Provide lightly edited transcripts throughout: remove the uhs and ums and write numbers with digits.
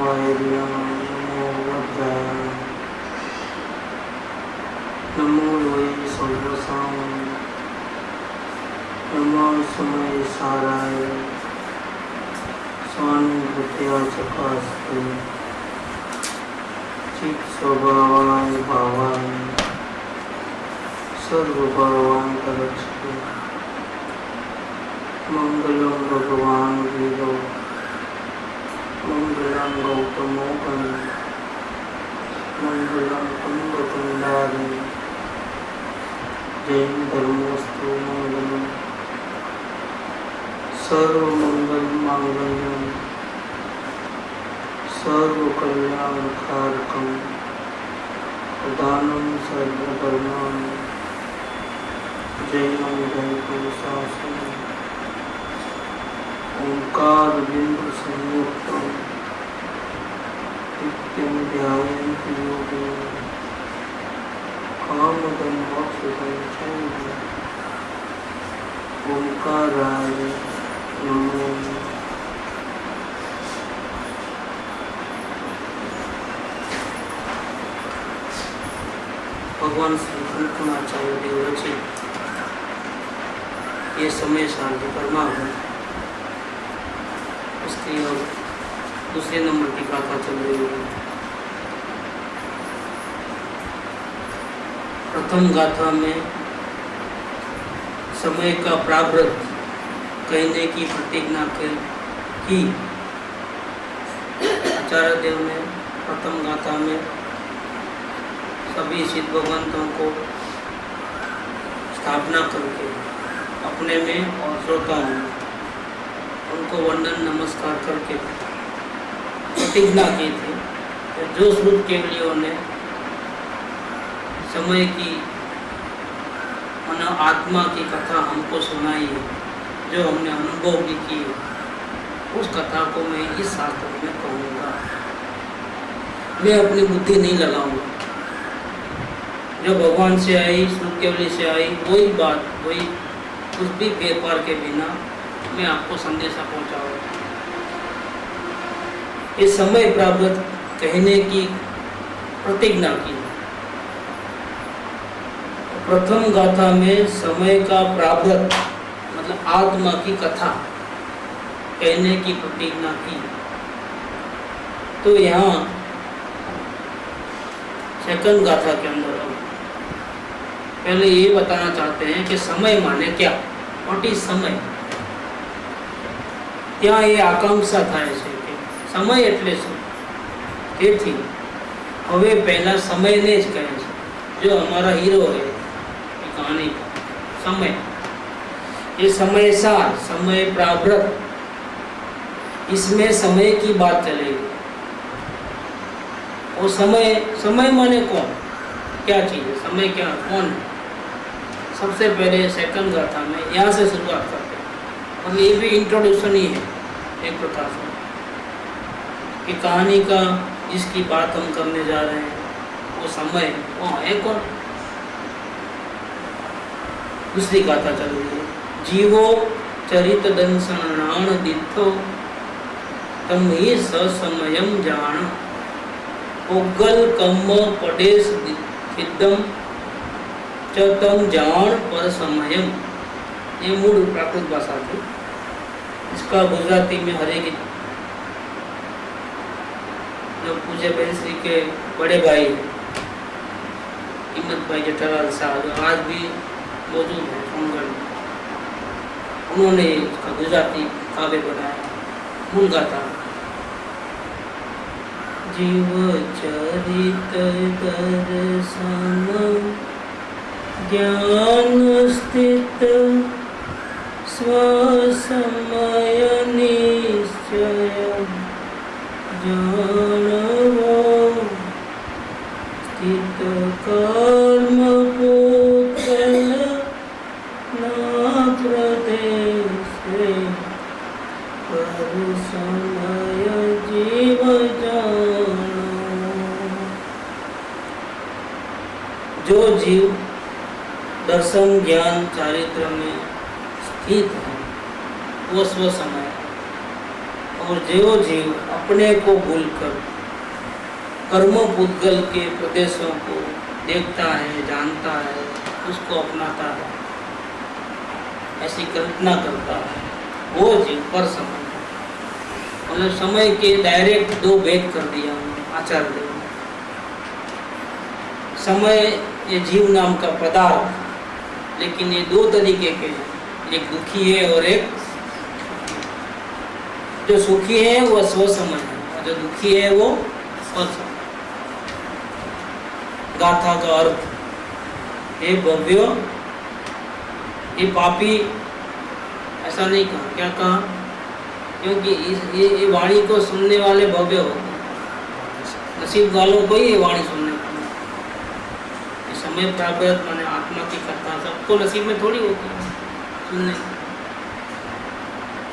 वैर्यं नमो वज्राय नमो वै सर्वसां नमो समय साराय स्वानुभूत्या चकास्ते चित् स्वभावाय भावाय सर्वभावान्तरक्षते मंगलम भगवान वीरो मंगलम गौतमो गण मंगलम कुंभकुंडारी जैन धर्मोस्तु मंगलम सर्वमंगल मांगल्यम सर्वकल्याणकारकम प्रधानम सर्वधर्मान् जैनम जयपुरुषासनम् ओंकार बिंदु संयुक्तम नित्यं ध्यायन्ति योगिनः कामदं मोक्षदं च ओंकाराय नमो। भगवान श्री कृष्णाचार्य देव रचित ये समय शांति परमागम उसकी और दूसरे नंबर की गाथा चल रही है। प्रथम गाथा में समय का प्रारब्ध कहने की प्रतिज्ञा की आचार्य देव ने प्रथम गाथा में सभी सिद्ध भगवंतों को स्थापना करके अपने में और श्रोताओं में उनको वंदन नमस्कार करके प्रतिज्ञा की थी कि जो श्रुत केवलियों ने समय की आत्मा की कथा हमको सुनाई है, जो हमने अनुभव भी की है, उस कथा को मैं इस शास्त्र में कहूँगा। मैं अपनी बुद्धि नहीं लगाऊंगा, जो भगवान से आई, श्रुत केवली से आई, वही बात, वही कुछ भी फेरफार के बिना मैं आपको संदेशा पहुंचाऊंगा। इस समय प्रारब्ध कहने की प्रतिज्ञा की। प्रथम गाथा में समय का प्रारब्ध मतलब आत्मा की कथा कहने की प्रतिज्ञा की। तो यहाँ सेकंड गाथा के अंदर पहले ये बताना चाहते हैं कि समय माने क्या, व्हाट इज समय। ત્યાં એ આકાંક્ષા થાય છે કે સમય એટલે શું। તેથી હવે પહેલા સમયને જ કહે છે, जो हमारा हीरो है कहानी का समय। ये समय सार, समय प्रारब्ध, इसमें समय की बात चलेगी। वो समय, समय माने कौन, क्या चीज़ है, समय क्या, कौन है। सबसे पहले सेकंड गाथा में यहाँ से शुरुआत करते हैं, और ये भी इंट्रोडक्शन ही है एक प्रकार से कि कहानी का जिसकी बात हम करने जा रहे हैं वो समय, वो है कौन। दूसरी गाथा चल रही है, जीवो चरित दंसनाण दिथो तम ही ससमयम जान ओगल कम पडेश सिद्धम च तम जान पर समयम। ये मूल प्राकृत भाषा थी, इसका गुजराती में हरे गीत जो पूज्य बहन श्री के बड़े भाई हिम्मत भाई जेठालाल साहब आज भी मौजूद है सोनगढ़, उन्होंने इसका गुजराती काव्य बनाया। मूल गाथा, जीव चरित दर्शन ज्ञान स्थित स्वसमय निश्चय जानवो स्थित कर्म पुत्रल ना प्रदेशे पर समय जीव जानो। जो जीव दर्शन ज्ञान चारित्र में स्थित है वो स्व समय, और जो जीव अपने को भूलकर कर्म पुद्गल के प्रदेशों को देखता है, जानता है, उसको अपनाता है, ऐसी कल्पना करता है, वो जीव पर समय, मतलब समय के डायरेक्ट दो भेद कर दिया आचार्य देव ने। समय ये जीव नाम का पदार्थ, लेकिन ये दो तरीके के हैं, एक दुखी है और एक जो सुखी है वो स्वसमय है, और जो दुखी है वो अस्वसमय। गाथा का अर्थ, हे भव्य, ये पापी, ऐसा नहीं कहा, क्या कहा? क्योंकि ये वाणी को सुनने वाले भव्य होते हैं, नसीब वालों को ही ये वाणी सुनने को मिलती। समय प्राप्त माने आत्मा की कथा सबको नसीब में थोड़ी होती है सुनने।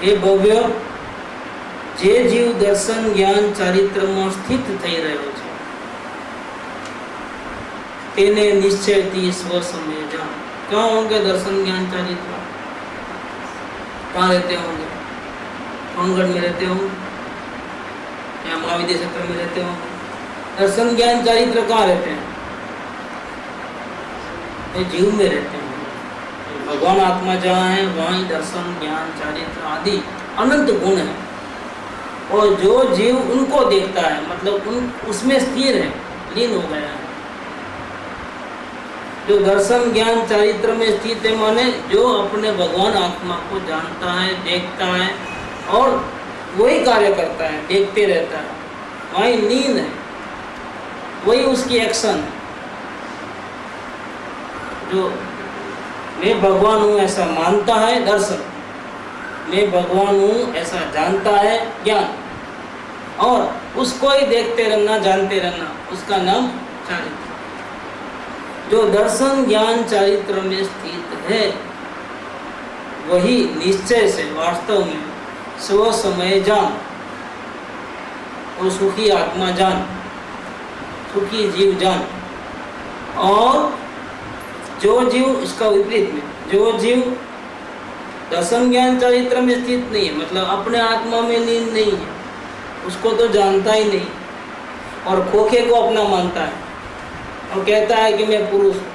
हे भव्य, जे जीव दर्शन ज्ञान चारित्र में स्थित થઈ રહ્યો છે તેને નિશ્ચયથી સ્વસમય જાણ। कहाँ होंगे दर्शन ज्ञान चारित्र? कहाँ रहते होंगे? सोनगढ़ में रहते होंगे या महाविद्या क्षेत्र में रहते होंगे? दर्शन ज्ञान चारित्र कहाँ रहते हैं? ये जीव में रहते हैं। भगवान आत्मा जहाँ है वहाँ ही दर्शन ज्ञान चारित्र आदि अनंत गुण है, और जो जीव उनको देखता है, मतलब उसमें स्थिर है, लीन हो गया है। जो दर्शन ज्ञान चारित्र में स्थित है माने जो अपने भगवान आत्मा को जानता है, देखता है और वही कार्य करता है, देखते रहता है, वही लीन है, वही उसकी एक्शन है। जो मैं भगवान हूँ ऐसा मानता है दर्शन, मैं भगवान हूँ ऐसा जानता है ज्ञान, और उसको ही देखते रहना, जानते रहना, उसका नाम चारित्र। जो दर्शन ज्ञान चारित्र में स्थित है वही निश्चय से वास्तव में स्व समय जान, और सुखी आत्मा जान, सुखी जीव जान। और जो जीव, इसका विपरीत में, जो जीव दर्शन ज्ञान चरित्र में स्थित नहीं है, मतलब अपने आत्मा में लीन नहीं है, उसको तो जानता ही नहीं, और खोखे को अपना मानता है और कहता है कि मैं पुरुष हूँ,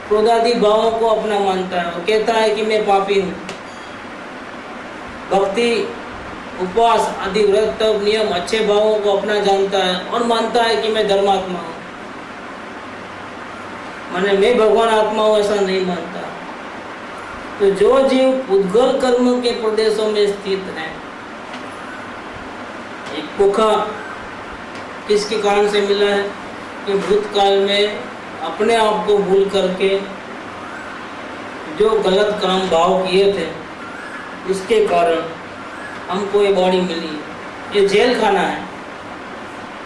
क्रोधादि भावों को अपना मानता है और कहता है कि मैं पापी हूँ, भक्ति उपवास आदि व्रत तप नियम अच्छे भावों को अपना जानता है और मानता है कि मैं धर्मात्मा हूँ, माने मैं भगवान आत्मा हूँ, ऐसा नहीं मानता। तो जो जीव पुद्गल कर्म के प्रदेशों में स्थित है, एक खोखा किसके कारण से मिला है कि भूतकाल में अपने आप को भूल करके जो गलत काम भाव किए थे उसके कारण हमको ये बॉडी मिली। ये जेल खाना है,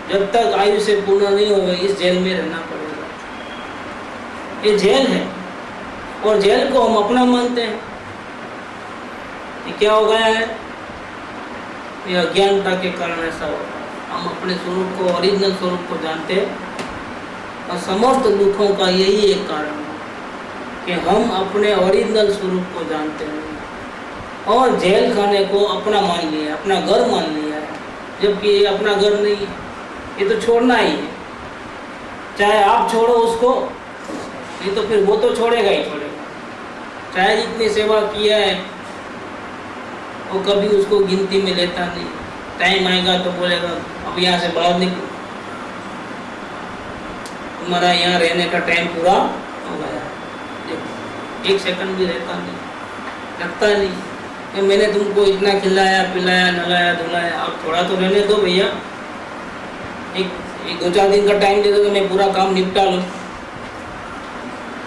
जब तक आयु से पूर्ण नहीं होगा इस जेल में रहना पड़ेगा। ये जेल है और जेल को हम अपना मानते हैं। ये क्या हो गया है? ये अज्ञानता के कारण ऐसा होता है। हम अपने स्वरूप को, ओरिजिनल स्वरूप को जानते हैं, और समस्त दुखों का यही एक कारण है कि हम अपने ओरिजिनल स्वरूप को जानते हैं और जेल खाने को अपना मान लिया, अपना घर मान लिया है, जबकि ये अपना घर नहीं है, ये तो छोड़ना ही है। चाहे आप छोड़ो उसको, नहीं तो फिर वो तो छोड़ेगा ही छोड़ेगा। चाहे जितनी सेवा किया है वो कभी उसको गिनती में लेता नहीं। टाइम आएगा तो बोलेगा अब यहाँ से बाहर निकलो, तुम्हारा यहाँ रहने का टाइम पूरा हो गया। देखो एक सेकंड भी रहता नहीं, लगता नहीं कि मैंने तुमको इतना खिलाया पिलाया नलाया धुलाया, अब थोड़ा तो रहने दो भैया, एक 2-4 दिन का टाइम दे दो तो मैं पूरा काम निपटा लूँ,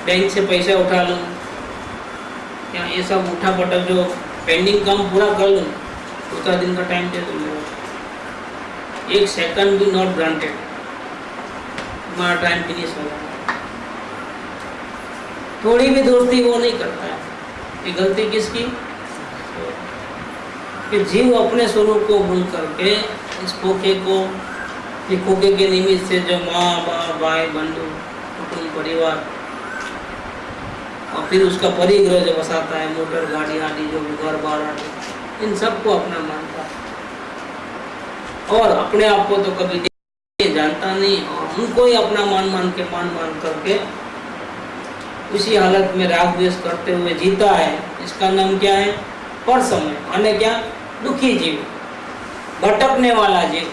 बैंक से पैसा उठा लूँ, या ये सब उठा पटक जो पेंडिंग काम पूरा कर लूँ, 2-4 दिन का टाइम दे दो। एक सेकंड भी नॉट ग्रांटेड, तुम्हारा टाइम फिनिश हो गया। थोड़ी भी दोस्ती वो नहीं करता है। ये गलती किसकी? कि जीव अपने स्वरूप को भूल करके इस खोखे को, ये खोखे के निमित्त से जो माँ बाप भाई बंधु कुटुंब परिवार और फिर उसका परिग्रह जो बसाता है, मोटर गाड़ी आदि जो भी घर बार आदि, इन सबको अपना मानता है। और अपने आप को तो कभी जानता नहीं, और उनको ही अपना मान मान करके उसी हालत में राग द्वेष करते हुए जीता है। इसका नाम क्या है? पर समय। माने क्या? दुखी जीव, भटकने वाला जीव,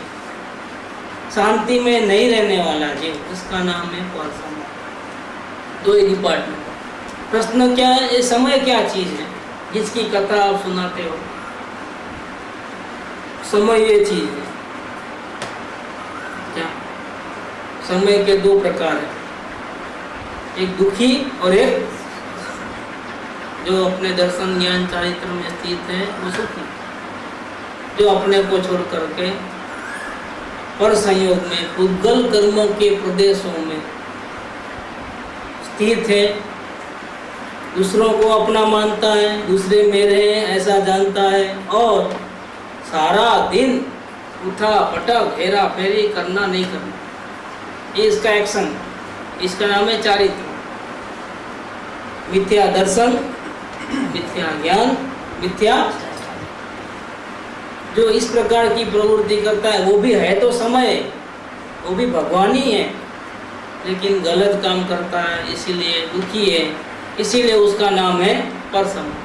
शांति में नहीं रहने वाला जीव, इसका नाम है पर समय। दो ही डिपार्टमेंट। प्रश्न क्या है? ये समय क्या चीज है जिसकी कथा आप सुनाते हो? समय ये चीज है क्या? समय के दो प्रकार है, एक दुखी और एक जो अपने दर्शन ज्ञान चारित्र में स्थित है वो सुखी, जो अपने को छोड़ करके पर संयोग में पुद्गल कर्मों के प्रदेशों में स्थित है, दूसरों को अपना मानता है, दूसरे मेरे हैं ऐसा जानता है, और सारा दिन उठा पटक हेरा फेरी करना नहीं करना, ये इसका एक्शन, इसका नाम है चारित्र। मिथ्या दर्शन, मिथ्या ज्ञान, मिथ्या जो इस प्रकार की प्रवृत्ति करता है वो भी है तो समय, वो भी भगवान ही है, लेकिन गलत काम करता है, इसीलिए दुखी है, इसीलिए उसका नाम है पर समय।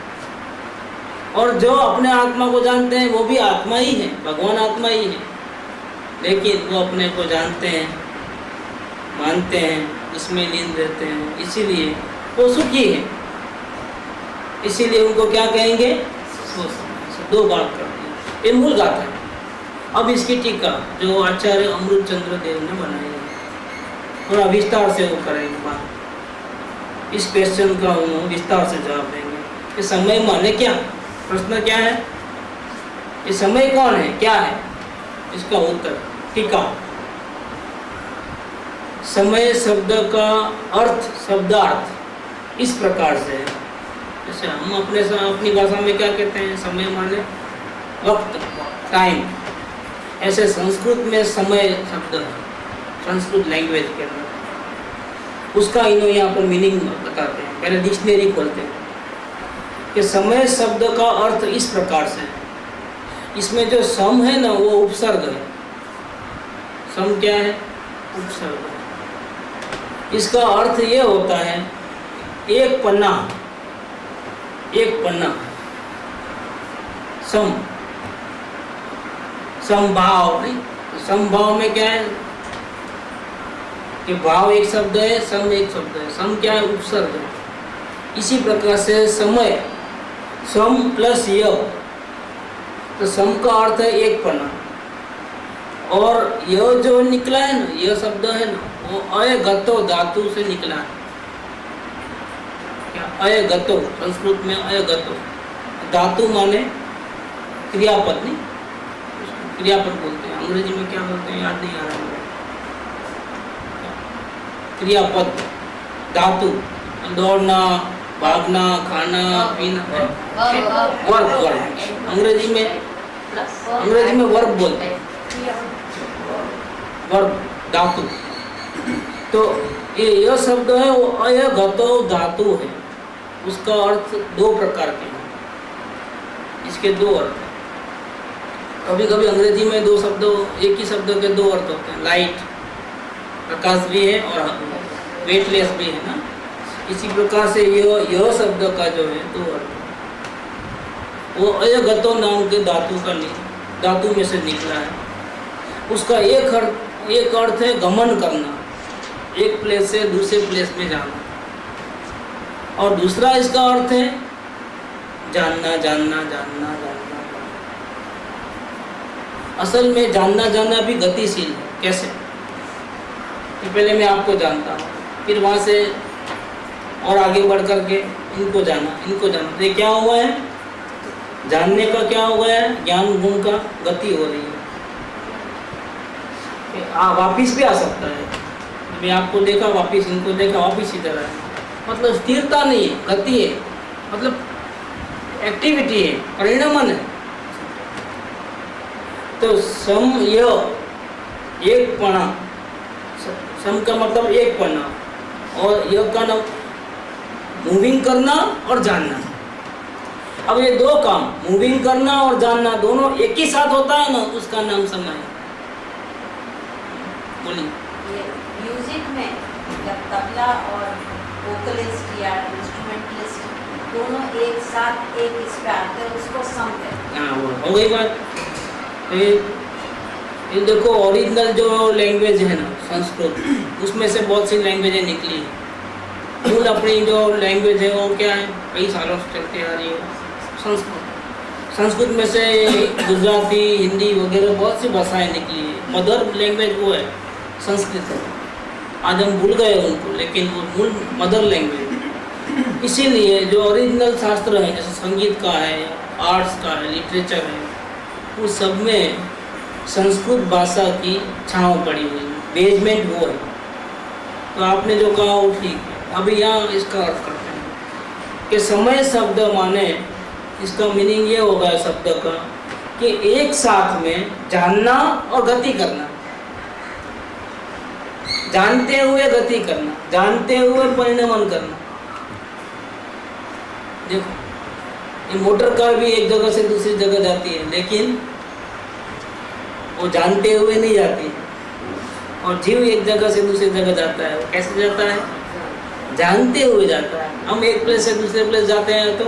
और जो अपने आत्मा को जानते हैं वो भी आत्मा ही है, भगवान आत्मा ही है, लेकिन वो अपने को जानते हैं, मानते हैं, उसमें लीन रहते हैं, इसीलिए वो सुखी है। इसीलिए उनको क्या कहेंगे? दो बात करते हैं, ये मूल गाथा है। अब इसकी टीका जो आचार्य अमृत चंद्र देव ने बनाई है, थोड़ा विस्तार से वो करेंगे बात। इस क्वेश्चन का उन्होंने विस्तार से जवाब देंगे कि समय माने क्या? प्रश्न क्या है? ये समय कौन है, क्या है? इसका उत्तर टीका। समय शब्द का अर्थ, शब्दार्थ इस प्रकार से है, जैसे हम अपनी भाषा में क्या कहते हैं? समय माने वक्त, टाइम। ऐसे संस्कृत में समय शब्द है, संस्कृत लैंग्वेज के अंदर उसका इन्होंने यहाँ पर मीनिंग बताते हैं। पहले डिक्शनरी खोलते हैं कि समय शब्द का अर्थ इस प्रकार से है, इसमें जो सम है ना वो उपसर्ग है। सम क्या है? उपसर्ग है। इसका अर्थ ये होता है एक पन्ना, एक पन्ना, सम, समभाव नहीं, समभाव में क्या है कि भाव एक शब्द है, सम एक शब्द है। सम क्या है? उपसर्ग है। इसी प्रकार से समय सम प्लस य, तो सम का अर्थ है एक पन्ना, और यह जो निकला है ना, यह शब्द है ना, वो अयगतो धातु से निकला है। क्या? अयगतो, संस्कृत में अयगतो धातु माने क्रियापद, नहीं क्रियापद बोलते हैं, अंग्रेजी में क्या बोलते हैं याद नहीं आ रहा है। क्रियापद धातु, दौड़ना, भागना, खाना, पीना, वर्ब, वर्ब अंग्रेजी में वर्ब बोलते हैं, वर्ब धातु। तो ये यह शब्द है वो अयगतो धातु है, उसका अर्थ दो प्रकार के हैं, इसके दो अर्थ हैं। कभी कभी अंग्रेजी में दो शब्दों, एक ही शब्द के दो अर्थ होते हैं, लाइट प्रकाश भी है और वेटलेस भी है ना। इसी प्रकार से यह शब्द का जो है दो अर्थ, वो अयगतो नाम के धातु में से निकला है। उसका एक अर्थ है गमन करना, एक प्लेस से दूसरे प्लेस में जाना, और दूसरा इसका अर्थ है जानना, जानना, जानना, जानना। असल में जानना जानना भी गतिशील है। कैसे? कि पहले मैं आपको जानता हूँ, फिर वहाँ से और आगे बढ़ करके इनको जाना, इनको जाना, तो ये क्या हुआ है? जानने का क्या हुआ है? ज्ञान गुण का गति हो रही है। वापिस भी आ सकता है, मैं आपको देखा वापिस, इनको देखा वापिस इधर है, मतलब स्थिरता नहीं है, गति है, मतलब एक्टिविटी है, परिणमन है। तो सम यह एक पना, सम का मतलब एक पना, और यह का नाम मूविंग करना और जानना। अब ये दो काम, मूविंग करना और जानना, दोनों एक ही साथ होता है ना, उसका नाम समय है। बोलिए। ये म्यूजिक में जब तबला और वोकलिस्ट या इंस्ट्रूमेंटलिस्ट दोनों एक साथ एक इस पे आते हैं, उसको सम कहते हैं। हाँ, वो हो गई बात। तो ये देखो, ओरिजिनल जो लैंग्वेज है ना संस्कृत, उसमें से बहुत सी लैंग्वेजें निकली हैं। मूल अपनी जो लैंग्वेज है वो क्या है, कई सालों से चलती आ रही है, संस्कृत। संस्कृत में से गुजराती, हिंदी वगैरह बहुत सी भाषाएं निकली है। मदर लैंग्वेज वो है संस्कृत। आज हम भूल गए उनको, लेकिन वो मूल मदर लैंग्वेज। इसीलिए जो ओरिजिनल शास्त्र है, जैसे संगीत का है, आर्ट्स का है, लिटरेचर है, उस सब में संस्कृत भाषा की छाँव पड़ी हुई है, बेसमेंट वो है। तो आपने जो कहा वो ठीक है। अभी यहाँ इसका अर्थ करते हैं कि समय शब्द माने, इसका मीनिंग ये होगा शब्द का कि एक साथ में जानना और गति करना, जानते हुए गति करना, जानते हुए परिणमन करना। देखो, ये मोटर कार भी एक जगह से दूसरी जगह जाती है, लेकिन वो जानते हुए नहीं जाती है। और जीव एक जगह से दूसरी जगह जाता है, वो कैसे जाता है? जानते हुए जाता है। हम एक प्लेस से दूसरे प्लेस जाते हैं तो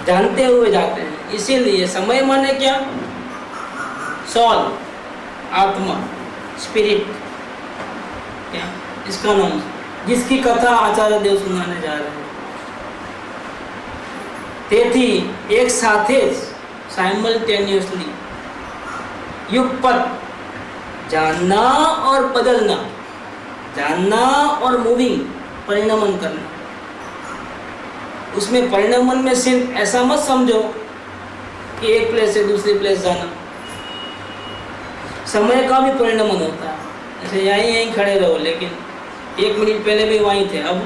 जानते हुए जाते हैं। इसीलिए समय माने क्या? सोल, आत्मा, स्पिरिट, क्या इसका नाम, जिसकी कथा आचार्य देव सुनाने जा रहे हैं। તેથી એક સાથે જ साइमल्टेनियसली युगपत जानना और बदलना, जानना और मूविंग, परिणमन करना। उसमें परिणमन में सिर्फ ऐसा मत समझो कि एक प्लेस से दूसरी प्लेस जाना, समय का भी परिणमन होता है। जैसे यहीं खड़े रहो, लेकिन 1 मिनट पहले भी वहीं थे, अब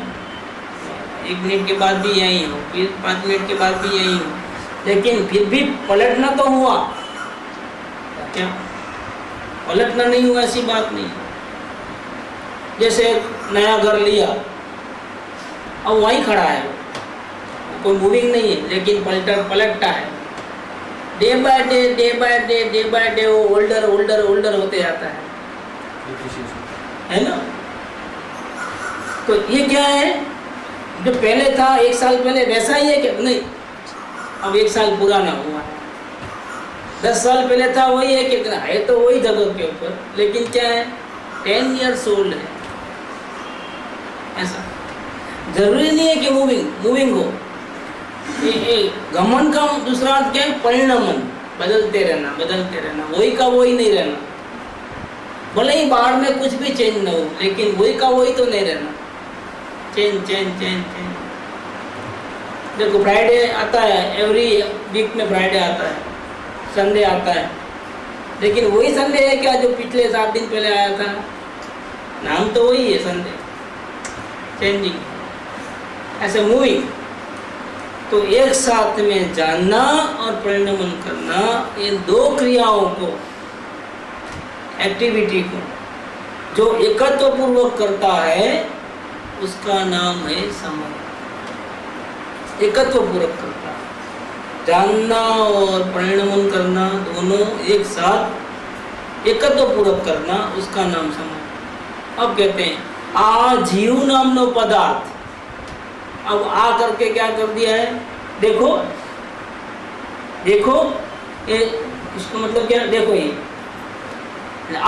1 मिनट के बाद भी यहीं हो, फिर 5 मिनट के बाद भी यहीं हो, लेकिन फिर भी पलटना तो हुआ। क्या पलटना नहीं हुआ? ऐसी बात नहीं। जैसे नया घर लिया, अब वहीं खड़ा है, कोई मूविंग नहीं है, लेकिन पलटता है। Day by day, day by day, day by day वो ओल्डर ओल्डर ओल्डर होते जाता है ना। तो ये क्या है, जो पहले था 1 साल पहले वैसा ही है क्या? नहीं, अब 1 साल पुराना हुआ है। 10 साल पहले था वही है कितना है, तो वही जगह के ऊपर, लेकिन क्या है, 10 ईयर्स ओल्ड है। ऐसा जरूरी नहीं है कि मूविंग हो। घमंड का दूसरा अर्थ क्या है? परिणमन, बदलते रहना, वही का वही नहीं रहना। भले ही बाहर में कुछ भी चेंज न हो, लेकिन वही का वही तो नहीं रहना। चेंज। देखो, फ्राइडे आता है, एवरी वीक में फ्राइडे आता है, संडे आता है, लेकिन वही संडे है क्या जो पिछले 7 दिन पहले आया था? नाम तो वही है, संडे। चेंजिंग, ऐसे मूविंग। तो एक साथ में जानना और परिणमन करना, इन 2 क्रियाओं को, एक्टिविटी को जो एकत्व पूर्वक करता है, उसका नाम है समय। एकत्व पूर्वक करता है, जानना और परिणमन करना दोनों एक साथ एकत्व पूर्वक करना, उसका नाम समय। अब कहते हैं आ जीव नामनो पदार्थ। अब आ करके क्या कर दिया है? देखो ये इसको मतलब क्या? देखो ये आ,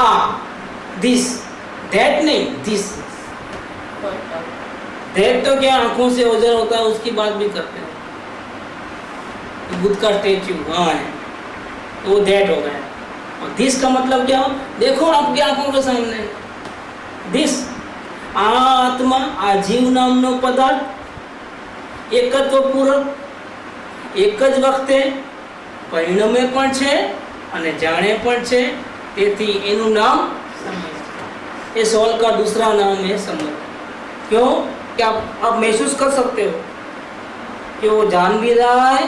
दिस, दैट नहीं, दिस। दैट तो क्या आंखों से ओझल होता है, उसकी बात भी करते हैं। बुद्ध का स्टेच्यू वहाँ है, तो वो दैट हो गया। और दिस का मतलब क्या? देखो आपकी आंखों के सामने, दिस आत्मा, आजीव नामनो पदार्थ एकत्व पूर्वक एक જ વખતે પરિણમે પણ છે અને જાણે પણ છે, તેથી એનું નામ समय। ये सोल का दूसरा नाम है समय। क्यों? कि आप महसूस कर सकते हो कि वो जान भी रहा है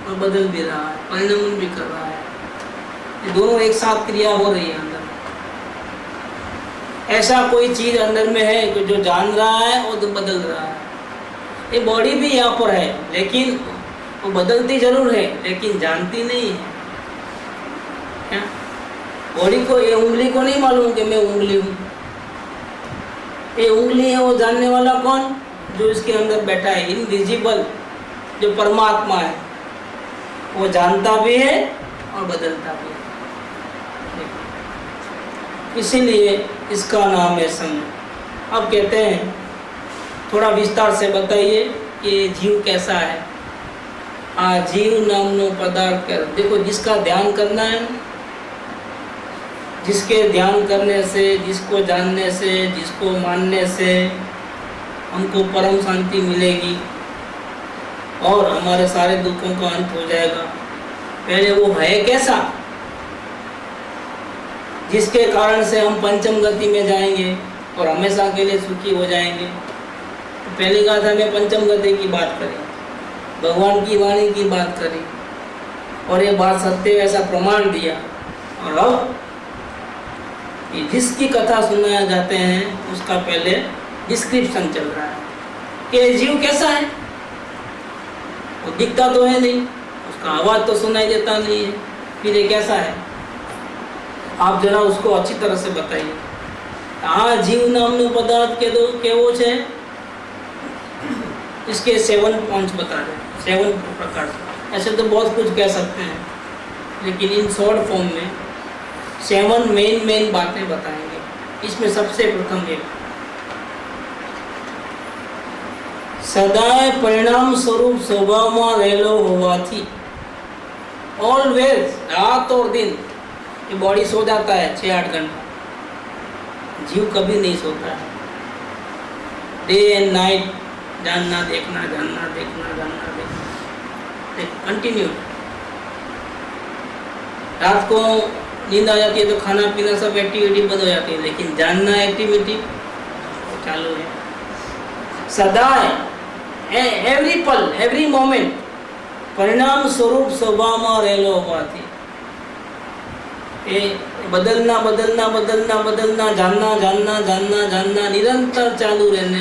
और बदल भी रहा है, परिणमन भी कर रहा है। ये दोनों एक साथ क्रिया हो रही है अंदर। ऐसा कोई चीज अंदर में है कि जो जान रहा है और तो बदल रहा है। ये बॉडी भी यहाँ पर है, लेकिन वो बदलती जरूर है, लेकिन जानती नहीं है। क्या? बॉडी को, ये उंगली को नहीं मालूम कि मैं उंगली हूँ। ये उंगली है, वो जानने वाला कौन? जो इसके अंदर बैठा है, इनविजिबल, जो परमात्मा है। वो जानता भी है और बदलता भी है। इसीलिए इसका नाम है समय। अब कहते हैं थोड़ा विस्तार से बताइए कि जीव कैसा है। जीव नामनो पदार्थ कर, देखो जिसका ध्यान करना है, जिसके ध्यान करने से, जिसको जानने से, जिसको मानने से हमको परम शांति मिलेगी और हमारे सारे दुखों का अंत हो जाएगा। पहले वो है कैसा, जिसके कारण से हम पंचम गति में जाएंगे और हमेशा के लिए सुखी हो जाएंगे। तो पहली गाथा में पंचम गति की बात करें, भगवान की वाणी की बात करी और ये बात सत्य ऐसा प्रमाण दिया। और अब जिसकी कथा सुनाया जाते हैं उसका पहले डिस्क्रिप्शन चल रहा है कि जीव कैसा है। वो दिखता तो है नहीं, उसका आवाज तो सुनाई देता नहीं है, फिर ये कैसा है? आप जरा उसको अच्छी तरह से बताइए। जीव नामनो पदार्थ के दो केवो छे, इसके 7 पॉइंट्स बता दें, 7 प्रकार से। ऐसे तो बहुत कुछ कह सकते हैं, लेकिन इन शॉर्ट फॉर्म में 7 मेन बातें बताएंगे। इसमें सबसे प्रथम एक, सदाए परिणाम स्वरूप स्वभाव में रहेलो होवाथी, ऑलवेज, रात और दिन। ये बॉडी सो जाता है 6-8 घंटा, जीव कभी नहीं सोता है। डे एंड नाइट, जानना देखना, जानना देखना, जानना देखना, कंटिन्यू। रात को नींद आ जाती है तो खाना पीना सब एक्टिविटी बंद हो जाती है, लेकिन जानना एक्टिविटी चालू है सदा। एवरी पल, एवरी मोमेंट परिणाम स्वरूप स्वभाव में रहेलो होवाथी, बदलना बदलना बदलना बदलना, जानना जानना जानना जानना, निरंतर चालू रहने,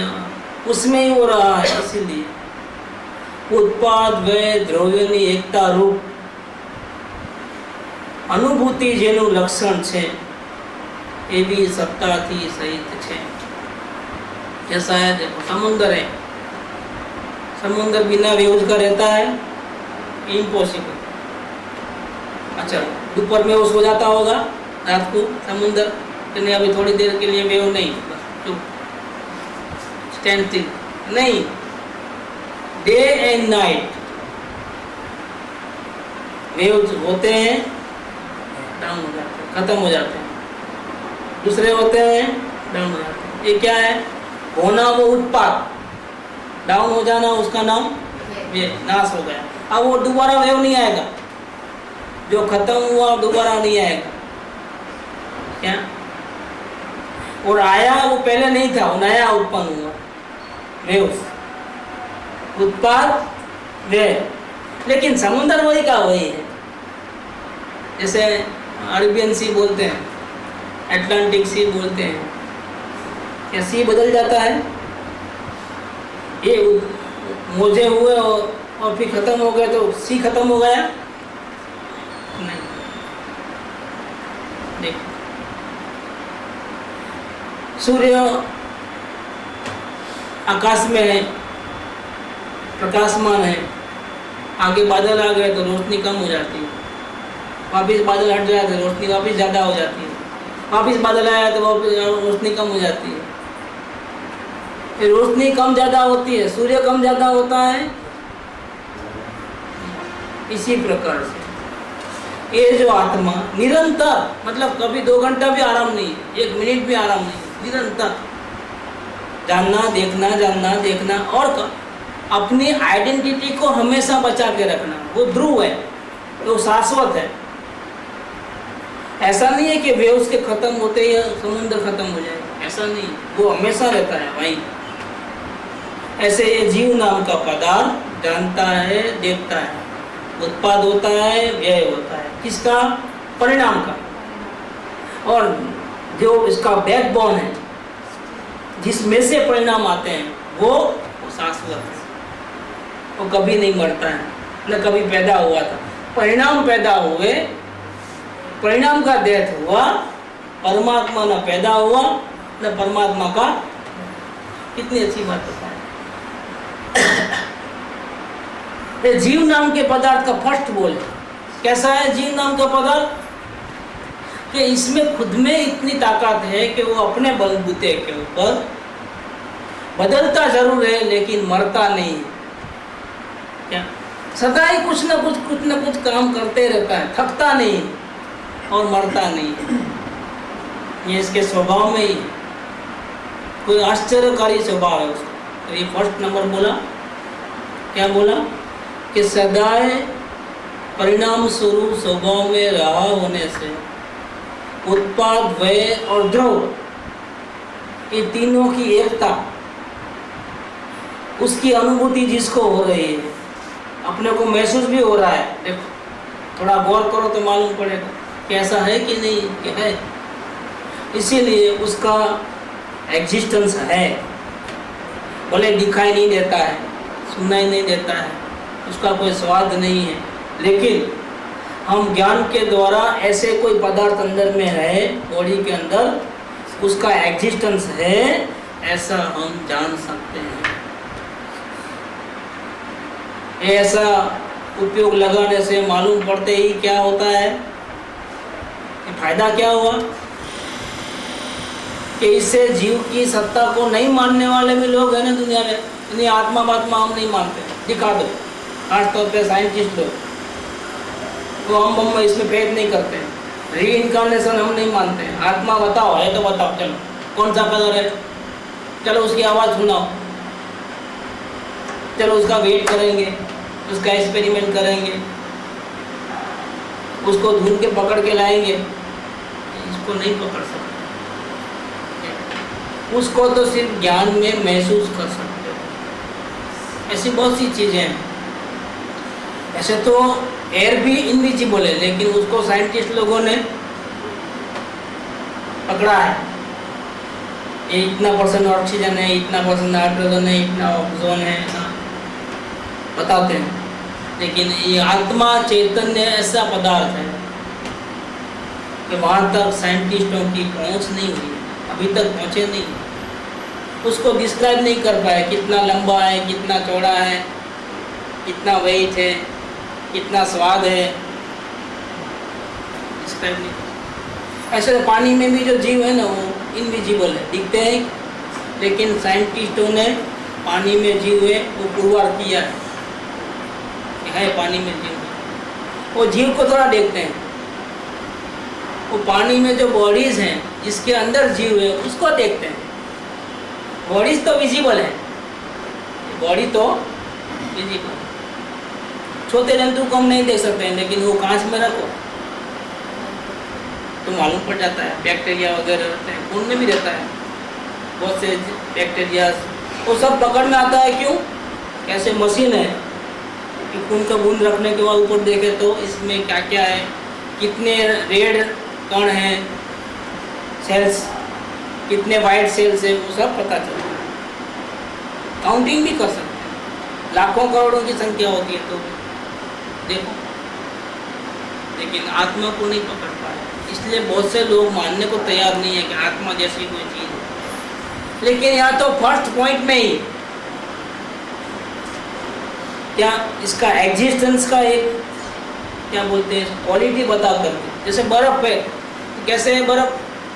उसमें ही हो रहा है। इसीलिए उत्पाद व्यय द्रव्यनी एकता रूप अनुभूति जेनु लक्षण छे, ये भी सत्ता थी सहित छे। कैसा है? देखो समुद्र है, समुद्र बिना वेव का रहता है? इम्पॉसिबल। अच्छा, दोपहर में वो सो जाता होगा, रात को समुद्र कहने अभी थोड़ी देर के लिए वेव नहीं, बस चुप, स्टैंड स्टिल नहीं। डे एंड नाइट वेव्स होते हैं, डाउन हो जाते हैं, खत्म हो जाते हैं, दूसरे होते हैं, डाउन हो जाते हैं। ये क्या है? होना वो उत्पाद, डाउन हो जाना उसका नाम ये नाश हो गया। अब वो दोबारा वेव नहीं आएगा, जो खत्म हुआ दोबारा नहीं आएगा। क्या? और आया वो पहले नहीं था, वो नया उत्पन्न हुआ, वेव्स, उत्पाद वे। लेकिन समुद्र वही का वही है। जैसे अरेबियन सी बोलते हैं, अटलांटिक सी बोलते हैं, क्या सी बदल जाता है? ये मोजे हुए और फिर खत्म हो गए तो सी खत्म हो गया? नहीं। देखो सूर्य आकाश में है, प्रकाशमान है, आगे बादल आ गए तो रोशनी कम हो जाती है, वापिस बादल हट जाए तो रोशनी वापिस ज़्यादा हो जाती है, वापिस बादल आया तो वापिस रोशनी कम हो जाती है। फिर रोशनी कम ज़्यादा होती है, सूर्य कम ज़्यादा होता है। इसी प्रकार से ये जो आत्मा निरंतर, मतलब कभी 2 घंटा भी आराम नहीं, 1 मिनट भी आराम नहीं, निरंतर जानना देखना, जानना देखना, और अपनी आइडेंटिटी को हमेशा बचा के रखना। वो ध्रुव है, वो शाश्वत है। ऐसा नहीं है कि वेव्स के खत्म होते ही समुद्र खत्म हो जाएगा, ऐसा नहीं, वो हमेशा रहता है भाई। ऐसे ये जीव नाम का पदार्थ जानता है, देखता है, उत्पाद होता है, व्यय होता है, किसका? परिणाम का। और जो इसका बैकबोन है, जिसमें से परिणाम आते हैं, वो शाश्वत है, वो कभी नहीं मरता है, न कभी पैदा हुआ था। परिणाम पैदा हुए परिणाम का डेथ हुआ, परमात्मा न पैदा हुआ न परमात्मा का। कितनी अच्छी बात बताई। जीव नाम के पदार्थ का फर्स्ट बोल कैसा है? जीव नाम का पदार्थ कि इसमें खुद में इतनी ताकत है कि वो अपने बलबूते के ऊपर बदलता जरूर है लेकिन मरता नहीं। क्या? सदा ही कुछ न कुछ काम करते रहता है, थकता नहीं और मरता नहीं। ये इसके स्वभाव में ही कोई आश्चर्यकारी स्वभाव है उसका। तो ये फर्स्ट नंबर बोला, क्या बोला कि सदाए परिणाम स्वरूप स्वभाव में रहा होने से उत्पाद, व्यय और द्रव, ये तीनों की एकता, उसकी अनुभूति जिसको हो रही है, अपने को महसूस भी हो रहा है। देखो थोड़ा गौर करो तो मालूम पड़ेगा कैसा है कि नहीं कि है। इसीलिए उसका एग्जिस्टेंस है, भले दिखाई नहीं देता है, सुनाई नहीं देता है, उसका कोई स्वाद नहीं है, लेकिन हम ज्ञान के द्वारा ऐसे कोई पदार्थ अंदर में है, बॉडी के अंदर, उसका एग्जिस्टेंस है, ऐसा हम जान सकते हैं। ऐसा उपयोग लगाने से मालूम पड़ते ही क्या होता है, फायदा क्या हुआ कि इससे जीव की सत्ता को नहीं मानने वाले भी लोग हैं ना दुनिया में। इन्हें आत्मा बात्मा हम नहीं मानते, दिखा दो, खासतौर पे साइंटिस्ट लोग, तो हम इसमें भेद नहीं करते। री इनकारनेशन हम नहीं मानते। आत्मा बताओ, है तो बताओ, चलो कौन सा कलर है, चलो उसकी आवाज़ सुनाओ, चलो उसका वेट करेंगे, उसका एक्सपेरिमेंट करेंगे, उसको ढूंढ के पकड़ के लाएंगे। इसको नहीं पकड़ सकते, उसको तो सिर्फ ज्ञान में महसूस कर सकते हो। ऐसी बहुत सी चीज़ें हैं। ऐसे तो एयर भी इनविजिबल है, लेकिन उसको साइंटिस्ट लोगों ने पकड़ा है। ये इतना % ऑक्सीजन है, इतना % नाइट्रोजन है, इतना ऑक्सीजन है, बताते हैं। लेकिन ये आत्मा चैतन्य ऐसा पदार्थ है कि वहाँ तक साइंटिस्टों की पहुँच नहीं हुई, अभी तक पहुँचे नहीं, उसको डिस्क्राइब नहीं कर पाए। कितना लंबा है, कितना चौड़ा है, कितना वेट है, कितना स्वाद है, डिस्क्राइब नहीं। ऐसे पानी में भी जो जीव है ना, वो इनविजिबल है, दिखते हैं, लेकिन साइंटिस्टों ने पानी में जीव है वो पुरवार किया है पानी में जीव है। वो जीव को थोड़ा देखते हैं, वो पानी में जो बॉडीज हैं जिसके अंदर जीव है उसको देखते हैं। बॉडीज तो विजिबल है, बॉडी तो विजिबल, छोटे जंतु को हम नहीं देख सकते हैं, लेकिन वो कांच में रखो तो मालूम पड़ जाता है। बैक्टीरिया वगैरह रहते हैं, खून में भी रहता है बहुत से बैक्टीरिया, वो सब पकड़ में आता है। क्यों? कैसे मशीन है कि खून का बूंद रखने के बाद ऊपर देखे तो इसमें क्या क्या है, कितने रेड कण हैं, सेल्स, कितने वाइट सेल्स है, वो सब पता चलता है। काउंटिंग भी कर सकते हैं, लाखों करोड़ों की संख्या होती है तो देखो, लेकिन आत्मा को नहीं पकड़ पाए। इसलिए बहुत से लोग मानने को तैयार नहीं है कि आत्मा जैसी कोई चीज़ है। लेकिन यहाँ तो फर्स्ट पॉइंट में ही क्या इसका एग्जिस्टेंस का एक क्या बोलते हैं क्वालिटी बता करके, जैसे बर्फ़ है, कैसे है बर्फ़?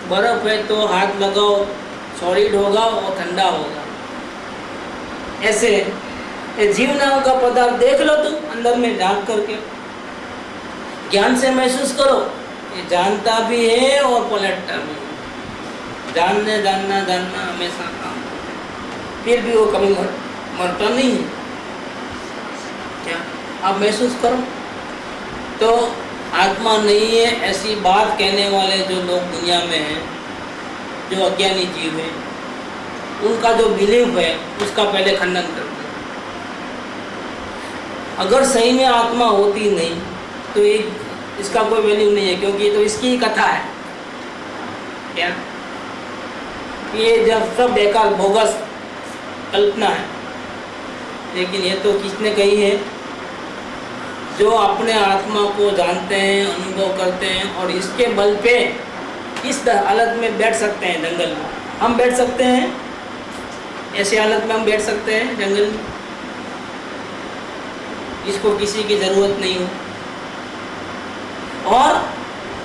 बर्फ़ है तो हाथ लगाओ, सॉलिड होगा और ठंडा होगा। ऐसे जीव नाम का पदार्थ देख लो तुम, अंदर में झांक करके ज्ञान से महसूस करो, ये जानता भी है और पलटता भी है। जानना जानना हमेशा काम, फिर भी वो कभी मरता नहीं है। क्या आप महसूस करो? तो आत्मा नहीं है ऐसी बात कहने वाले जो लोग दुनिया में हैं, जो अज्ञानी जीव हैं, उनका जो बिलीव है उसका पहले खंडन कर दो। अगर सही में आत्मा होती नहीं तो इसका कोई वैल्यू नहीं है, क्योंकि ये तो इसकी ही कथा है। क्या ये जब सब बेकार बोगस कल्पना है, लेकिन ये तो किसने कही है? जो अपने आत्मा को जानते हैं, अनुभव करते हैं और इसके बल पे इस हालत में बैठ सकते हैं जंगल में। हम बैठ सकते हैं, ऐसी हालत में हम बैठ सकते हैं जंगल में, इसको किसी की ज़रूरत नहीं हो और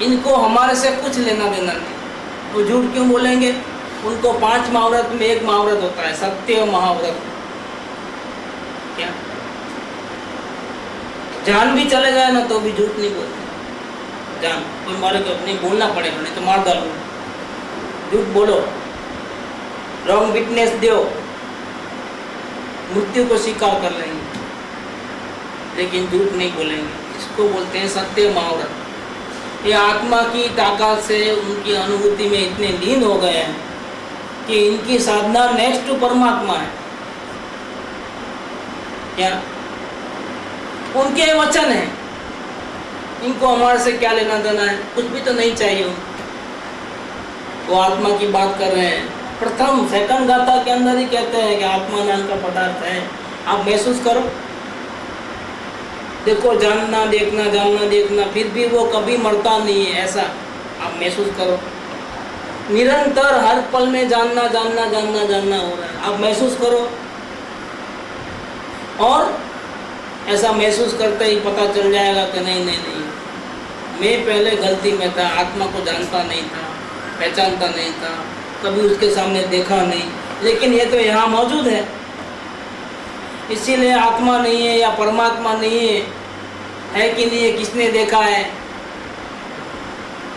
इनको हमारे से कुछ लेना देना नहीं। वो झूठ क्यों बोलेंगे? उनको 5 महाव्रत में एक महाव्रत होता है, सत्य महाव्रत। क्या जान भी चले जाए ना तो भी झूठ नहीं बोलते। जान कोई मारे को नहीं बोलना पड़ेगा, नहीं तो मार डालो। झूठ बोलो, रॉन्ग विटनेस दो, मृत्यु को स्वीकार कर लेंगे, लेकिन झूठ नहीं बोलेंगे। इसको बोलते हैं सत्य महाव्रत। ये आत्मा की ताकत से उनकी अनुभूति में इतने लीन हो गए हैं कि इनकी साधना नेक्स्ट टू परमात्मा है। क्या उनके वचन है, इनको हमारे से क्या लेना देना है? कुछ भी तो नहीं चाहिए। वो आत्मा की बात कर रहे हैं। प्रथम सेकंड गाथा के अंदर ही कहते हैं कि आत्मा नाम का पदार्थ है, आप महसूस करो। देखो, जानना देखना जानना देखना, फिर भी वो कभी मरता नहीं है, ऐसा आप महसूस करो। निरंतर हर पल में जानना जानना जानना जानना हो रहा है, आप महसूस करो। और ऐसा महसूस करते ही पता चल जाएगा कि नहीं नहीं नहीं, मैं पहले गलती में था, आत्मा को जानता नहीं था, पहचानता नहीं था, कभी उसके सामने देखा नहीं, लेकिन ये तो यहाँ मौजूद है। इसीलिए आत्मा नहीं है या परमात्मा नहीं है कि नहीं है? किसने देखा है?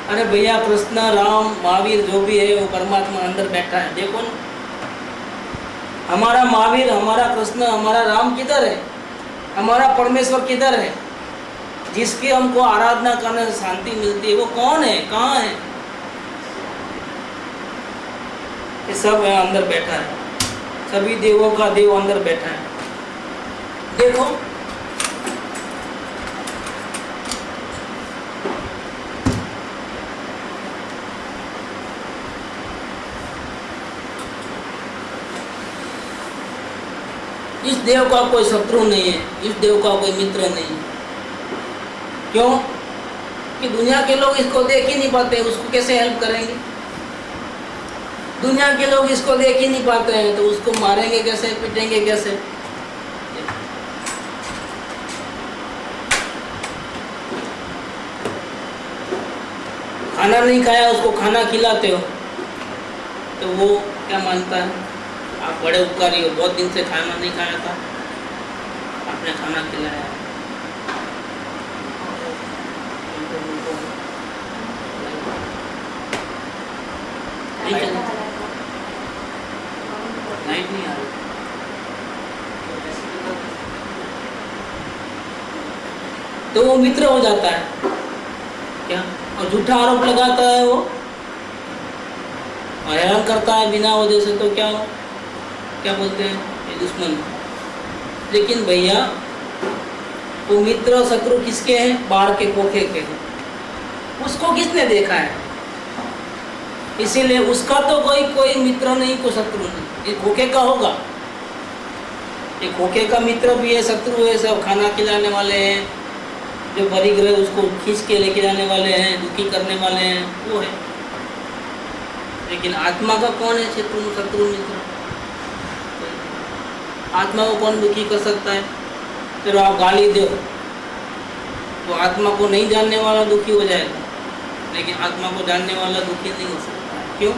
अरे भैया, कृष्ण, राम, महावीर जो भी है वो परमात्मा अंदर बैठा है। देखो ना, हमारा महावीर, हमारा कृष्ण, हमारा राम किधर है? हमारा परमेश्वर किधर है? जिसकी हमको आराधना करने से शांति मिलती है, वो कौन है? कहाँ है? ये सब है, अंदर बैठा है। सभी देवों का देव अंदर बैठा है। देखो, इस देव का कोई शत्रु नहीं है, इस देव का कोई मित्र नहीं है। क्यों? कि दुनिया के लोग इसको देख ही नहीं पाते, उसको कैसे हेल्प करेंगे? दुनिया के लोग इसको देख ही नहीं पाते हैं तो उसको मारेंगे कैसे, पीटेंगे कैसे? खाना नहीं खाया, उसको खाना खिलाते हो तो वो क्या मानता है? आप बड़े उपकारी हो, बहुत दिन से खाना नहीं खाया था, आपने खाना खिलाया। लाइट नहीं आ रही, तो वो मित्र हो जाता है क्या? और झूठा आरोप लगाता है वो, और हैरान करता है बिना वजह से, तो क्या बोलते हैं? ये दुश्मन। लेकिन भैया, वो मित्र शत्रु किसके हैं? बाढ़ के खोखे के। उसको किसने देखा है? इसीलिए उसका तो कोई मित्र नहीं, कोई शत्रु नहीं। ये खोखे का होगा, ये खोखे का मित्र भी है, शत्रु है, सब खाना खिलाने वाले हैं, जो परिग्रह उसको खींच के लेके जाने वाले हैं, दुखी करने वाले हैं, वो है। लेकिन आत्मा का कौन है शत्रु मित्र? आत्मा को कौन दुखी कर सकता है? चलो आप गाली दो तो आत्मा को नहीं जानने वाला दुखी हो जाएगा, लेकिन आत्मा को जानने वाला दुखी नहीं हो सकता है। क्यों?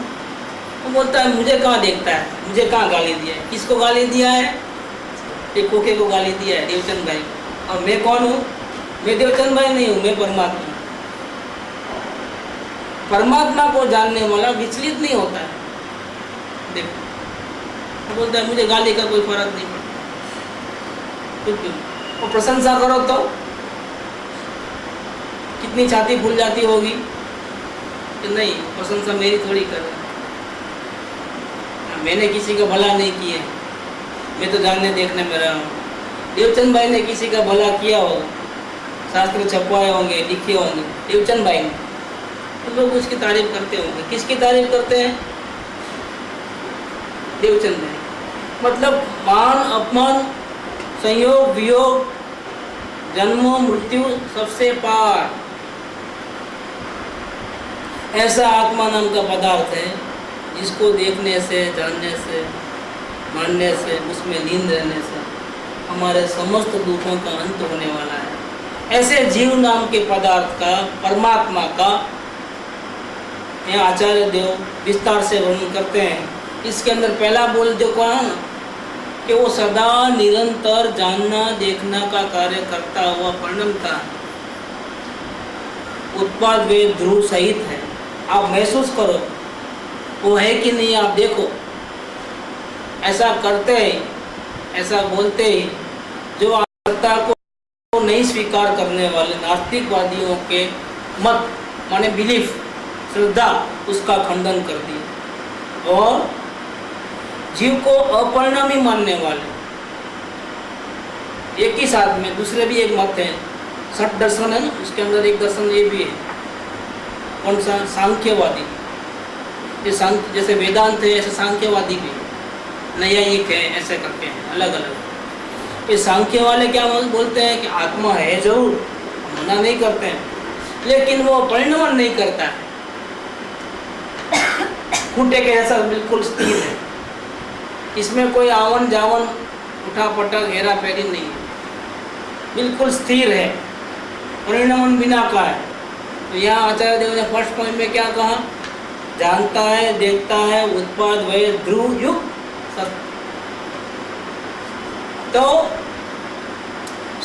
वो बोलता है मुझे कहाँ देखता है, मुझे कहाँ गाली दिया है? किसको गाली दिया है? एक खोखे को गाली दिया है, देवचंद भाई। और मैं कौन हूँ? मैं देवचंद भाई नहीं हूँ, मैं परमात्मा। परमात्मा को जानने वाला विचलित नहीं होता है। देखो, वो बोलता है मुझे गाली का कोई फर्क नहीं पड़ता। क्यों? वो प्रशंसा करो तो कितनी छाती फूल जाती होगी कि नहीं, प्रशंसा मेरी थोड़ी कर रहा है, मैंने किसी का भला नहीं किया, मैं तो जानने देखने में रहा हूँ। देवचंद भाई ने किसी का भला किया होगा, शास्त्र छपवाए होंगे, लिखे होंगे देवचंद भाई ने, तो लोग उसकी तारीफ करते होंगे। किसकी तारीफ करते हैं? देवचंद भाई। मतलब मान अपमान, संयोग वियोग, जन्म मृत्यु सबसे पार। ऐसा आत्मा नाम का पदार्थ है जिसको देखने से, जानने से, मानने से, उसमें लीन रहने से हमारे समस्त दुखों का अंत होने वाला है। ऐसे जीव नाम के पदार्थ का, परमात्मा का यहाँ आचार्य देव विस्तार से वर्णन करते हैं। इसके अंदर पहला बोल जो कहा ना कि वो सदा निरंतर जानना देखना का कार्य करता हुआ परिणमता उत्पाद वे ध्रुव सहित है। आप महसूस करो वो है कि नहीं, आप देखो। ऐसा करते ही, ऐसा बोलते ही जो आत्मा को नहीं स्वीकार करने वाले नास्तिकवादियों के मत माने बिलीफ, श्रद्धा, उसका खंडन कर दिया। और जीव को अपरिणामी मानने वाले एक ही साथ में दूसरे भी एक मत है, षट दर्शन है ना, उसके अंदर एक दर्शन ये भी है। कौन सा? सांख्यवादी। ये सांख्य जैसे वेदांत है ऐसे सांख्यवादी भी, न्यायिक है, ऐसे करके हैं अलग अलग। ये सांख्य वाले क्या बोलते हैं कि आत्मा है जरूर, मना नहीं करते हैं, लेकिन वो परिणमन नहीं करता है, खूंटे के ऐसा बिल्कुल स्थिर है, इसमें कोई आवन जावन उठा पटक हेरा फेरी नहीं है, बिल्कुल स्थिर है, परिणमन बिना का है। तो यहाँ आचार्य देव ने फर्स्ट पॉइंट में क्या कहा? जानता है, देखता है, उत्पाद वय ध्रुव युक्त सत्य। तो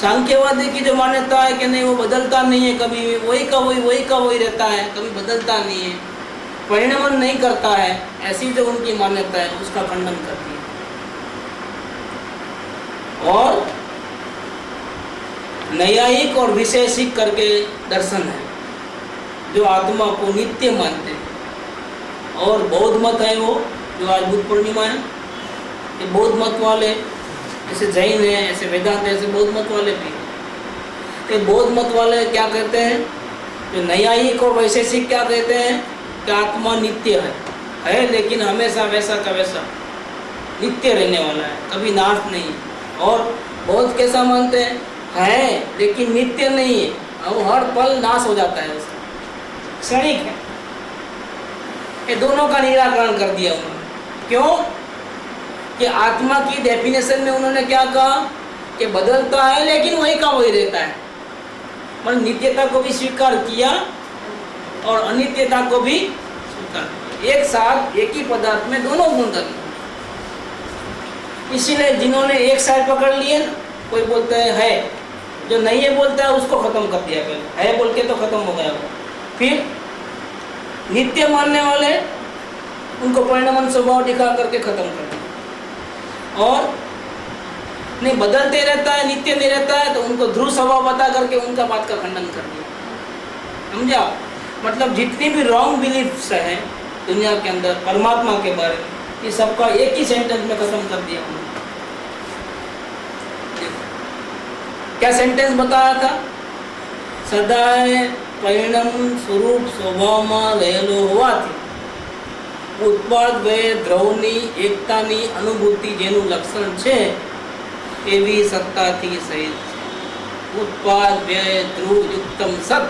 सांख्यवादी की जो मान्यता है कि नहीं वो बदलता नहीं है, कभी वही का वही रहता है, कभी बदलता नहीं है, परिणमन नहीं करता है, ऐसी जो उनकी मान्यता है उसका खंडन करती है। और न्यायिक और विशेषिक करके दर्शन है जो आत्मा को नित्य मानते हैं। और बौद्ध मत है वो, जो आज बुद्ध पूर्णिमा है, ये बौद्ध मत वाले, जैसे जैन है, ऐसे वेदांत है, ऐसे बौद्ध मत वाले भी। ये बौद्ध मत वाले क्या कहते हैं? जो न्यायिक और वैशेषिक क्या कहते हैं कि आत्मा नित्य है लेकिन हमेशा वैसा का वैसा नित्य रहने वाला है, कभी नाश नहीं है। और बौद्ध कैसा मानते हैं? है लेकिन नित्य नहीं है, और हर पल नाश हो जाता है, उसका क्षणिक है। ये दोनों का निराकरण कर दिया उन्होंने। क्यों? कि आत्मा की डेफिनेशन में उन्होंने क्या कहा कि बदलता है लेकिन वही का वही रहता है, मतलब नित्यता को भी स्वीकार किया और अनित्यता को भी स्वीकार किया, एक साथ एक ही पदार्थ में दोनों गुण धर्म। इसीलिए जिन्होंने एक साइड पकड़ लिए ना, कोई बोलता है, जो नहीं है बोलता है उसको खत्म कर दिया, पहले है बोल के तो खत्म हो गया वो। फिर नित्य मानने वाले उनको परिणमन स्वभाव दिखा करके खत्म कर दिया। और नहीं बदलते रहता है, नित्य नहीं रहता है, तो उनको ध्रुव स्वभाव बता करके उनका बात का खंडन कर दिया। समझा? मतलब जितनी भी रॉन्ग बिलीफ्स हैं दुनिया के अंदर परमात्मा के बारे में, ये सबका एक ही सेंटेंस में खत्म कर दिया उन्होंने। क्या सेंटेंस बताया था? सदाए परिणाम स्वरूप स्वभावમાં રહેલો હોવાથી ઉત્પાદ વે દ્રવની એકતાની અનુભૂતિ જેનું લક્ષણ છે એવી સત્તાથી સહિત છે। ઉત્પાદ વે ધ્રુવ યુક્તમ સત,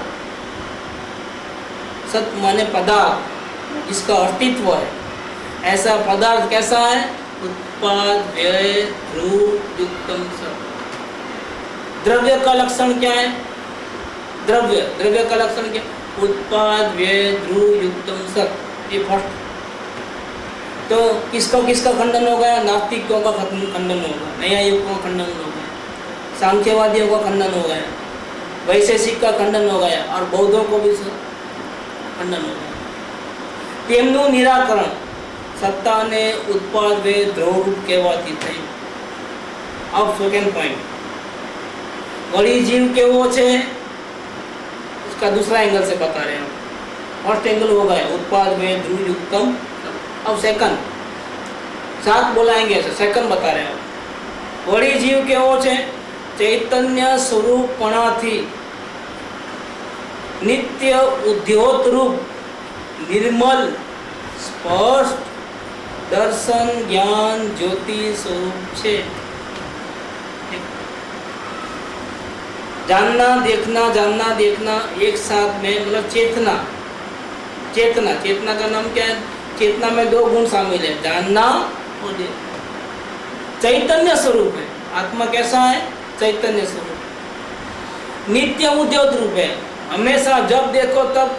सत माने पदार्थ जिसका अस्तित्व है, ऐसा पदार्थ कैसा है? उत्पाद व्यय ध्रुव युक्तम सत। द्रव्य का लक्षण क्या है? द्रव्य का लक्षण क्या? उत्पाद व्यय ध्रुव युक्तम सत। ये फर्स्ट। तो किसका खंडन हो गया? नास्तिकों का खंडन हो गया, न्यायिकों का खंडन हो गया, सांख्यवादियों का खंडन हो गया, वैशेषिक का खंडन हो गया, और बौद्धों को भी खंडन हो गया। તેમનું નિરાકરણ સત્તાને ઉત્પાદ વે ધ્રુવ રૂપ કહેવાથી થઈ। अब सेकंड पॉइंट, वही जीव केवो छे उसका दूसरा एंगल से बता रहे हैं। फर्स्ट एंगल हो गया उत्पाद वे ध्रुव युक्तम। अब सेकंड, साथ बोलाएंगे, सेकंड बता रहे हैं। वही जीव केवो छे? चैतन्य स्वरूपणाथी नित्य उद्योत रूप निर्मल स्पष्ट दर्शन ज्ञान ज्योति स्वरूप छे। जानना देखना एक साथ में, मतलब चेतना। चेतना का नाम क्या है? चेतना में दो गुण शामिल है, जानना और देखना। चैतन्य स्वरूप है आत्मा। कैसा है? चैतन्य स्वरूप। नित्य उद्योत रूप है, हमेशा जब देखो तब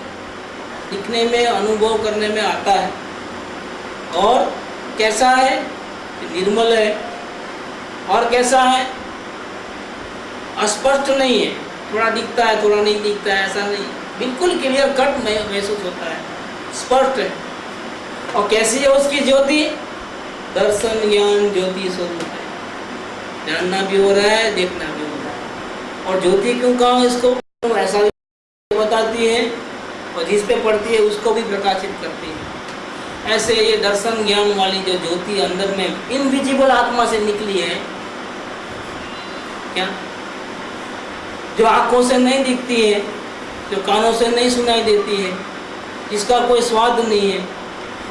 दिखने में, अनुभव करने में आता है। और कैसा है? निर्मल है। और कैसा है? अस्पष्ट नहीं है, थोड़ा दिखता है थोड़ा नहीं दिखता है, ऐसा नहीं, बिल्कुल क्लियर कट महसूस होता है, स्पष्ट है। और कैसी है उसकी ज्योति? दर्शन ज्ञान ज्योति स्वरूप है। जानना भी हो रहा है, देखना भी हो रहा है। और ज्योति क्यों कहा इसको? ऐसा भी बताती है, और जिस पे पड़ती है उसको भी प्रकाशित करती है। ऐसे ये दर्शन ज्ञान वाली जो ज्योति अंदर में इनविजिबल आत्मा से निकली है, क्या जो आंखों से नहीं दिखती है, जो कानों से नहीं सुनाई देती है, जिसका कोई स्वाद नहीं है,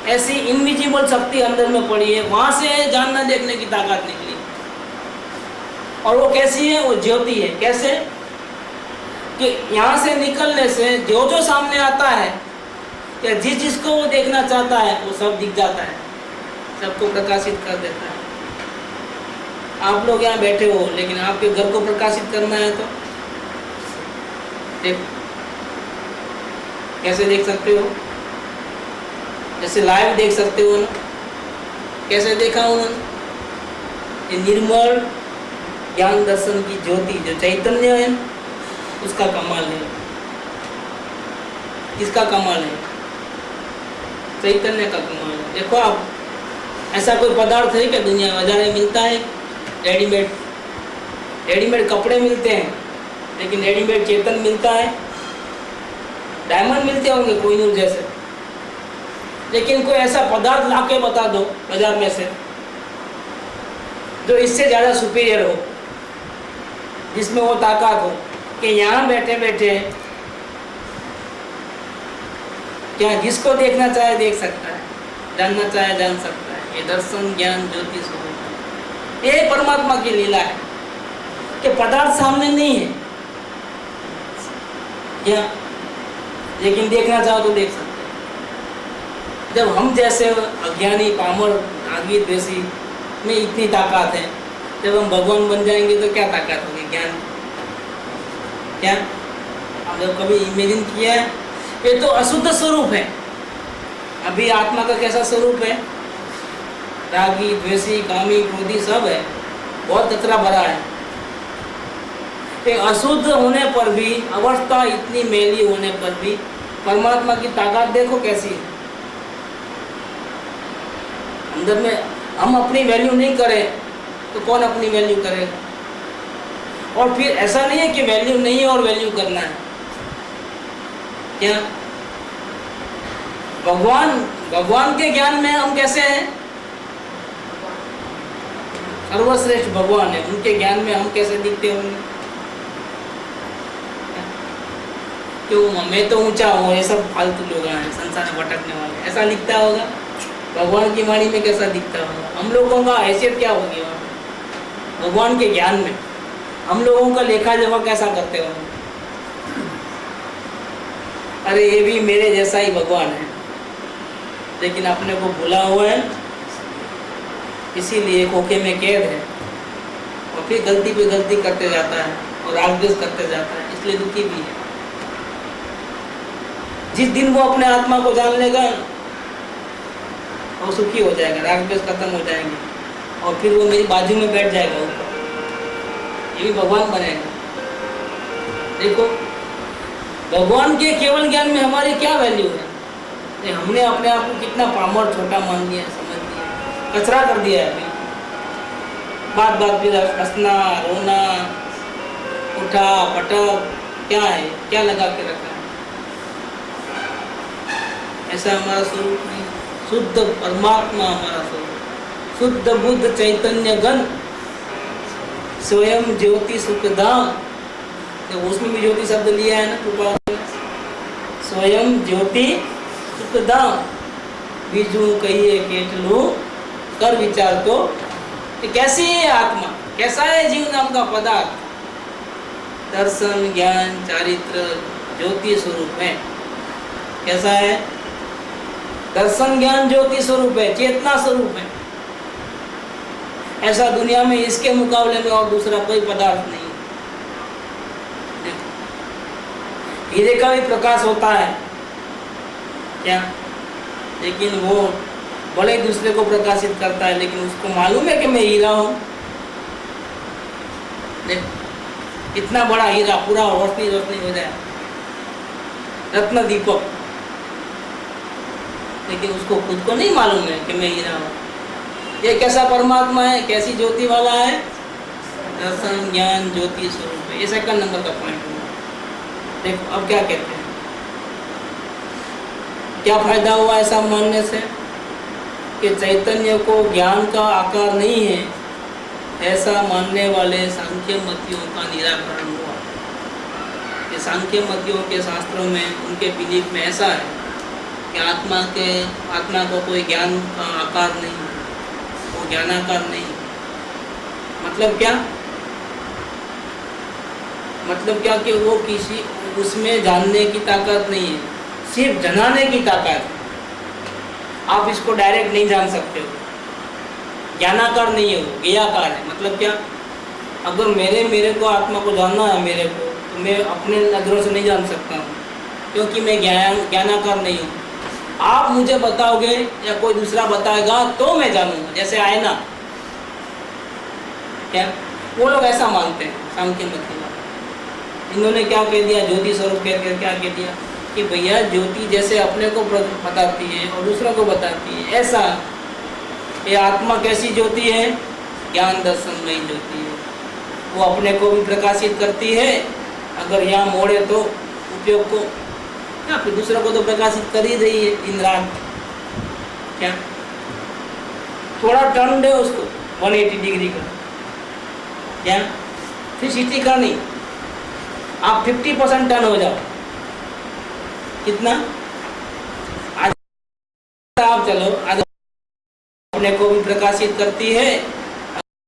ऐसी इनविजिबल शक्ति अंदर में पड़ी है, वहां से जानना देखने की ताकत निकली। और वो कैसी है? वो ज्योति है। कैसे? कि यहाँ से निकलने से जो जो सामने आता है या जिस जिसको वो देखना चाहता है वो सब दिख जाता है, सबको प्रकाशित कर देता है। आप लोग यहाँ बैठे हो, लेकिन आपके घर को प्रकाशित करना है तो देखो कैसे देख सकते हो? जैसे लाइव देख सकते हो ना। कैसे देखा उन्होंने? ये निर्मल ज्ञान दर्शन की ज्योति जो चैतन्य है, उसका कमाल है। किसका कमाल है? चैतन्य का कमाल है। देखो आप, ऐसा कोई पदार्थ है क्या दुनिया बाजार में मिलता है? रेडीमेड कपड़े मिलते हैं, लेकिन रेडीमेड चेतन मिलता है? डायमंड मिलते होंगे कोई नूर जैसे, लेकिन कोई ऐसा पदार्थ लाके बता दो बाजार में से जो इससे ज़्यादा सुपीरियर हो, जिसमें वो ताकत हो कि यहाँ बैठे बैठे क्या जिसको देखना चाहे देख सकता है, जानना चाहे जान सकता है। ये दर्शन ज्ञान ज्योति स्वरूप, ये परमात्मा की लीला है कि पदार्थ सामने नहीं है क्या, लेकिन देखना चाहो तो देख सकते हैं। जब हम जैसे अज्ञानी पामर आदमी द्वेषी में इतनी ताकत है, जब हम भगवान बन जाएंगे तो क्या ताकत होगी? ज्ञान क्या? आप जब कभी इमेजिन किया है? ये तो अशुद्ध स्वरूप है। अभी आत्मा का कैसा स्वरूप है? रागी द्वेषी कामी क्रोधी सब है, बहुत कचरा भरा है। ये अशुद्ध होने पर भी, अवस्था इतनी मैली होने पर भी परमात्मा की ताकत देखो कैसी है अंदर में। हम अपनी वैल्यू नहीं करें तो कौन अपनी वैल्यू करेगा? और फिर ऐसा नहीं है कि वैल्यू नहीं है और वैल्यू करना है क्या? भगवान के ज्ञान में हम कैसे हैं? सर्वश्रेष्ठ भगवान है, उनके ज्ञान में हम कैसे दिखते होंगे? क्यों मैं तो ऊंचा हूँ, ये सब फालतू लोग हैं संसार में भटकने वाले, ऐसा दिखता होगा? भगवान की वाणी में कैसा दिखता होगा? हम लोगों का हैसियत क्या होगी वहाँ पे? भगवान के ज्ञान में हम लोगों का लेखा जोखा कैसा करते हो? अरे ये भी मेरे जैसा ही भगवान है, लेकिन अपने को भूला हुआ है, इसीलिए खोखे में कैद है, और फिर गलती पे गलती करते जाता है और राग द्वेष करते जाता है, इसलिए दुखी भी है। जिस दिन वो अपने आत्मा को जान लेगा वो सुखी हो जाएगा, राग द्वेष खत्म हो जाएंगे, और फिर वो मेरी बाजू में बैठ जाएगा ऊपर, ये भी भगवान बनेगा। देखो भगवान के केवल ज्ञान में हमारी क्या वैल्यू है? हमने अपने आप को कितना पामर छोटा मान लिया, समझ लिया, कचरा कर दिया है। बात बात पे हंसना रोना उठा पटक क्या है, क्या लगा के रखा है? ऐसा हमारा स्वरूप नहीं। शुद्ध परमात्मा हमारा स्वरूप, शुद्ध बुद्ध चैतन्य घन स्वयं ज्योति सुखधाम, तो उसमें भी ज्योति शब्द लिया है ना कृपा, स्वयं ज्योति सुखधाम बीजू कहिए केटलू कर विचार तो कि कैसी है आत्मा, कैसा है जीव नाम का पदार्थ? दर्शन, ज्ञान, चारित्र, ज्योति स्वरूप है। कैसा है? दर्शन, ज्ञान, ज्योति स्वरूप है, चेतना स्वरूप है। ऐसा दुनिया में इसके मुकाबले में और दूसरा कोई पदार्थ नहीं। हीरे का भी प्रकाश होता है क्या? लेकिन वो बड़े दूसरे को प्रकाशित करता है, लेकिन उसको मालूम है कि मैं हीरा हूं। इतना बड़ा हीरा पूरा रोशनी रोशनी हो जाए, रत्न दीपक, लेकिन उसको खुद को नहीं मालूम है कि मैं हीरा हूं। ये कैसा परमात्मा है, कैसी ज्योति वाला है? दर्शन, ज्ञान, ज्योति स्वरूप है। ये सेकंड नंबर का पॉइंट हुआ। देखो अब क्या कहते हैं, क्या फायदा हुआ ऐसा मानने से कि चैतन्य को ज्ञान का आकार नहीं है, ऐसा मानने वाले सांख्य मतियों का निराकरण हुआ। कि सांख्य मतियों के शास्त्रों में, उनके बिलीफ में ऐसा है कि आत्मा को कोई ज्ञान का आकार नहीं, वो ज्ञानाकार नहीं। मतलब क्या? मतलब क्या कि वो किसी उसमें जानने की ताकत नहीं है, सिर्फ जनाने की ताकत है। आप इसको डायरेक्ट नहीं जान सकते हो, ज्ञानाकार नहीं है, वो ज्ञाकार है। मतलब क्या? अगर मेरे को आत्मा को जानना है मेरे को, तो मैं अपने नजरों से नहीं जान सकता हूँ, क्योंकि मैं ज्ञानाकार नहीं हूँ। आप मुझे बताओगे या कोई दूसरा बताएगा तो मैं जानूंगा, जैसे आईना। क्या वो लोग ऐसा मानते हैं सांख्य मत। इन्होंने क्या कह दिया? ज्योति स्वरूप कहकर क्या कह दिया कि भैया ज्योति जैसे अपने को बताती है और दूसरों को बताती है, ऐसा ये आत्मा कैसी ज्योति है? ज्ञान दर्शनमयी ज्योति है। वो अपने को भी प्रकाशित करती है, अगर यहाँ मोड़े तो उपयोग को, या फिर दूसरों को तो प्रकाशित कर ही रही है दिन रात। क्या थोड़ा टर्न दे उसको 180 डिग्री का, क्या 360 का नहीं, आप 50% टर्न हो जाओ। कितना? आज आप चलो, आज अपने को भी प्रकाशित करती है